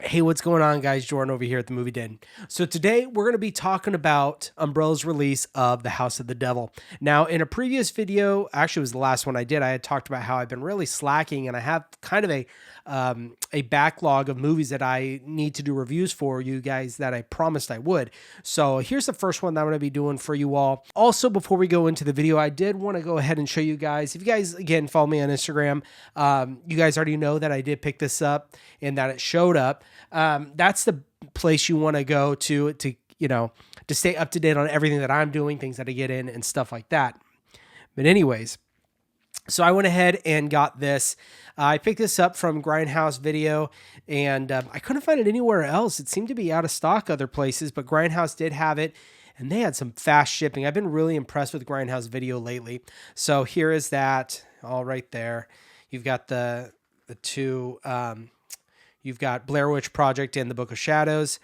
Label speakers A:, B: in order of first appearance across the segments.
A: Hey, what's going on, guys? Jordan over here at the Movie Den. So today we're going to be talking about Umbrella's release of The House of the Devil. Now, in a previous video, actually it was the last one I did, I had talked about how I've been really slacking and I have kind of a backlog of movies that I need to do reviews for you guys that I promised I would. So here's the first one that I'm going to be doing for you all. Also, before we go into the video, I did want to go ahead and show you guys, if you guys, again, follow me on Instagram, you guys already know that I did pick this up and that it showed up. That's the place you want to go to stay up to date on everything that I'm doing, things that I get in and stuff like that. But anyways, so I went ahead and got this. I picked this up from Grindhouse Video, and I couldn't find it anywhere else. It seemed to be out of stock other places, but Grindhouse did have it, and they had some fast shipping. I've been really impressed with Grindhouse Video lately. So here is that, all right there. You've got the two... You've got Blair Witch Project and The Book of Shadows.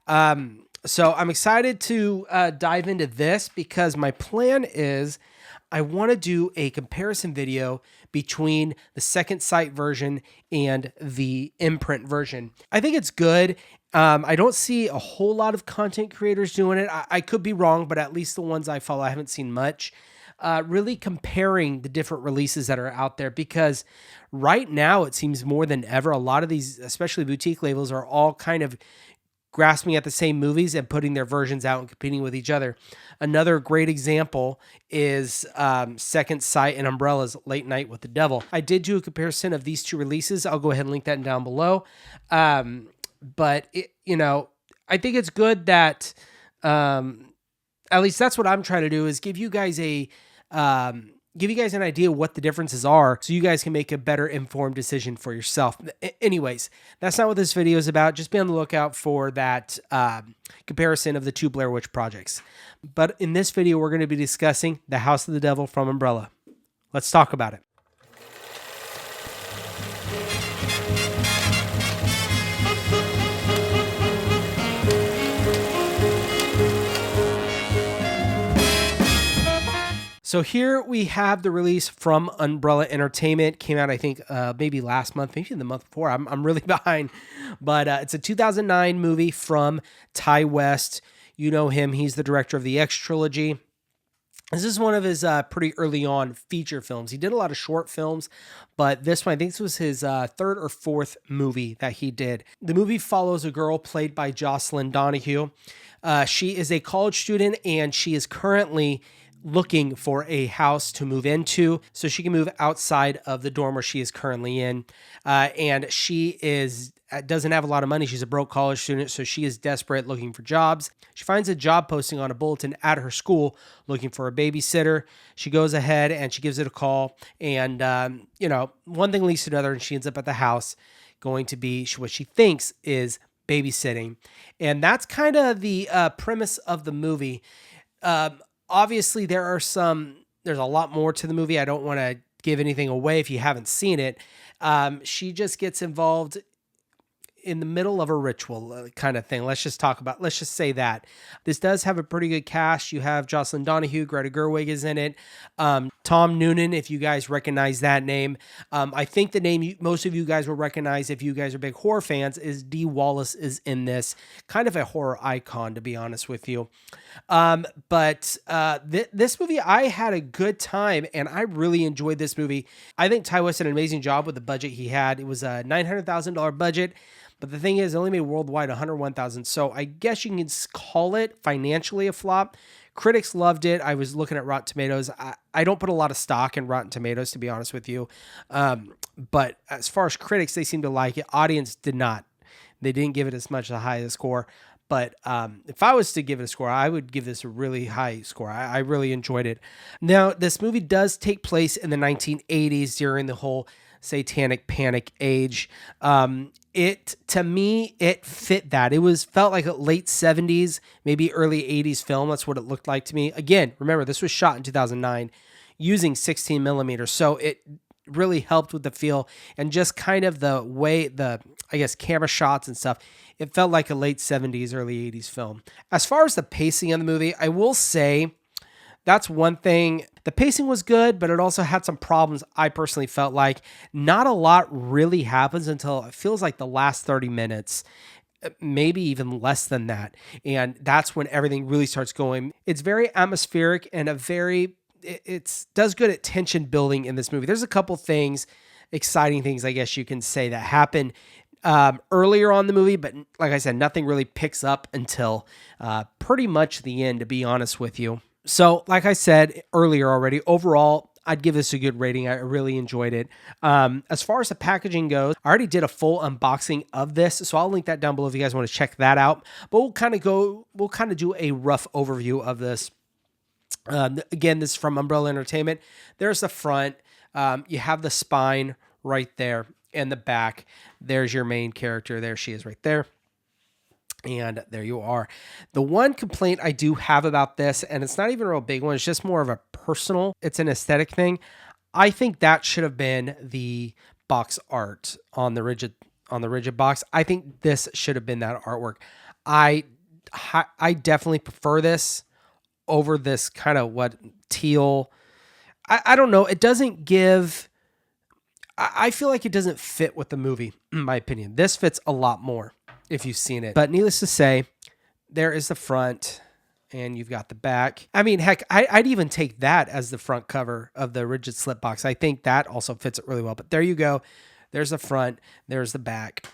A: So I'm excited to dive into this because my plan is I want to do a comparison video between the second sight version and the imprint version. I think it's good. I don't see a whole lot of content creators doing it. I could be wrong, but at least the ones I follow, I haven't seen much. Really comparing the different releases that are out there, because right now it seems more than ever, a lot of these, especially boutique labels, are all kind of grasping at the same movies and putting their versions out and competing with each other. Another great example is Second Sight and Umbrella's Late Night with the Devil. I did do a comparison of these two releases. I'll go ahead and link that down below. But I think it's good that at least that's what I'm trying to do, is give you guys an idea what the differences are so you guys can make a better informed decision for yourself. Anyways, that's not what this video is about. Just be on the lookout for that comparison of the two Blair Witch projects. But in this video, we're going to be discussing The House of the Devil from Umbrella. Let's talk about it. So here we have the release from Umbrella Entertainment. Came out, I think, maybe last month, maybe the month before. I'm really behind. But it's a 2009 movie from Ty West. You know him. He's the director of the X trilogy. This is one of his pretty early on feature films. He did a lot of short films, but this one, I think this was his third or fourth movie that he did. The movie follows a girl played by Jocelyn Donahue. She is a college student, and she is currently looking for a house to move into so she can move outside of the dorm where she is currently in. And she doesn't have a lot of money. She's a broke college student, so she is desperate, looking for jobs. She finds a job posting on a bulletin at her school looking for a babysitter. She goes ahead and she gives it a call, and one thing leads to another, and she ends up at the house going to be what she thinks is babysitting. And that's kind of the premise of the movie. Obviously, there's a lot more to the movie. I don't want to give anything away if you haven't seen it. She just gets involved in the middle of a ritual kind of thing. Let's just say that. This does have a pretty good cast. You have Jocelyn Donahue, Greta Gerwig is in it. Tom Noonan, if you guys recognize that name. I think the name most of you guys will recognize if you guys are big horror fans is Dee Wallace is in this. Kind of a horror icon, to be honest with you. But this movie, I had a good time, and I really enjoyed this movie. I think Ty West did an amazing job with the budget he had. It was a $900,000 budget. But the thing is, it only made worldwide $101,000. So I guess you can call it financially a flop. Critics loved it. I was looking at Rotten Tomatoes. I don't put a lot of stock in Rotten Tomatoes, to be honest with you. But as far as critics, they seem to like it. Audience did not. They didn't give it as much as a high score. But if I was to give it a score, I would give this a really high score. I really enjoyed it. Now, this movie does take place in the 1980s during the whole satanic panic age. To me, it fit that. Felt like a late 70s, maybe early 80s film. That's what it looked like to me. Again, remember, this was shot in 2009 using 16 millimeters. So it really helped with the feel and just kind of the way camera shots and stuff. It felt like a late 70s, early 80s film. As far as the pacing of the movie, I will say That's one thing. The pacing was good, but it also had some problems. I personally felt like not a lot really happens until it feels like the last 30 minutes, maybe even less than that. And that's when everything really starts going. It's very atmospheric and it does good at tension building in this movie. There's a couple things, exciting things, I guess you can say, that happen earlier on in the movie, but like I said, nothing really picks up until pretty much the end, to be honest with you. So like I said earlier already, overall, I'd give this a good rating. I really enjoyed it. As far as the packaging goes, I already did a full unboxing of this, so I'll link that down below if you guys want to check that out. But we'll kind of do a rough overview of this. Again, this is from Umbrella Entertainment. There's the front. You have the spine right there, and the back. There's your main character. There she is right there. And there you are. The one complaint I do have about this, and it's not even a real big one, it's just more of a personal, it's an aesthetic thing. I think that should have been the box art on the rigid box. I think this should have been that artwork. I definitely prefer this over this kind of teal. I don't know. It doesn't give. I feel like it doesn't fit with the movie, in my opinion. This fits a lot more if you've seen it. But needless to say, there is the front and you've got the back. I mean, heck, I'd even take that as the front cover of the rigid slip box. I think that also fits it really well. But there you go. There's the front. There's the back.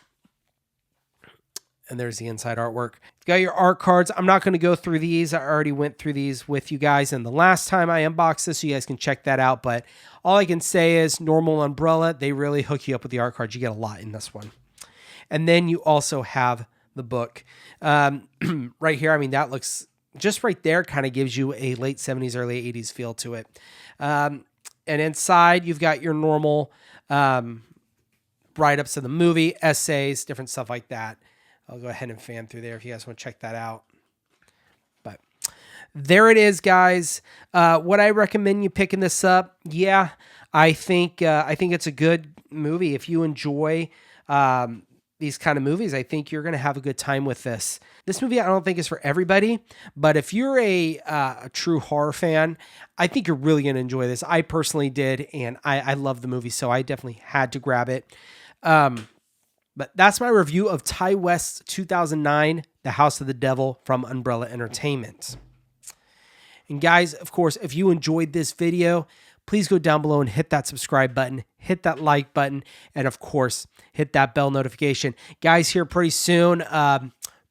A: And there's the inside artwork. You've got your art cards. I'm not going to go through these. I already went through these with you guys. And the last time I unboxed this, so you guys can check that out. But all I can say is normal Umbrella, they really hook you up with the art cards. You get a lot in this one. And then you also have the book. Right here, I mean, that looks, just right there kind of gives you a late 70s, early 80s feel to it. And inside, you've got your normal write-ups of the movie, essays, different stuff like that. I'll go ahead and fan through there if you guys want to check that out. But there it is, guys. Would I recommend you picking this up? Yeah, I think it's a good movie. If you enjoy these kind of movies, I think you're going to have a good time with this. This movie, I don't think is for everybody, but if you're a true horror fan, I think you're really going to enjoy this. I personally did, and I love the movie, so I definitely had to grab it. But that's my review of Ti West's 2009, The House of the Devil from Umbrella Entertainment. And guys, of course, if you enjoyed this video, please go down below and hit that subscribe button, hit that like button, and of course, hit that bell notification. Guys, here pretty soon,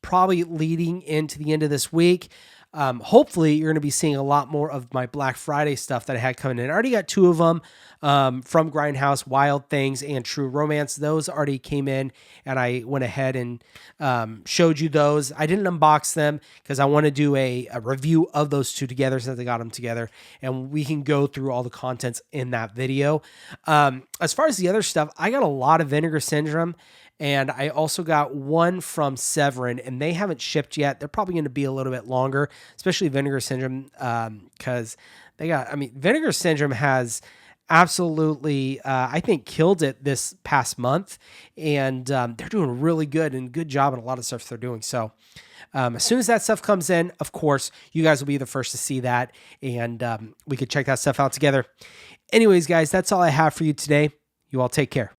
A: probably leading into the end of this week. Hopefully, you're going to be seeing a lot more of my Black Friday stuff that I had coming in. I already got 2 of them from Grindhouse, Wild Things, and True Romance. Those already came in, and I went ahead and showed you those. I didn't unbox them because I want to do a review of those 2 together since I got them together, and we can go through all the contents in that video. As far as the other stuff, I got a lot of Vinegar Syndrome, and I also got one from Severin, and they haven't shipped yet. They're probably going to be a little bit longer, especially Vinegar Syndrome, because Vinegar Syndrome has absolutely, I think, killed it this past month, and they're doing really good and good job in a lot of stuff they're doing. So as soon as that stuff comes in, of course, you guys will be the first to see that, and we could check that stuff out together. Anyways, guys, that's all I have for you today. You all take care.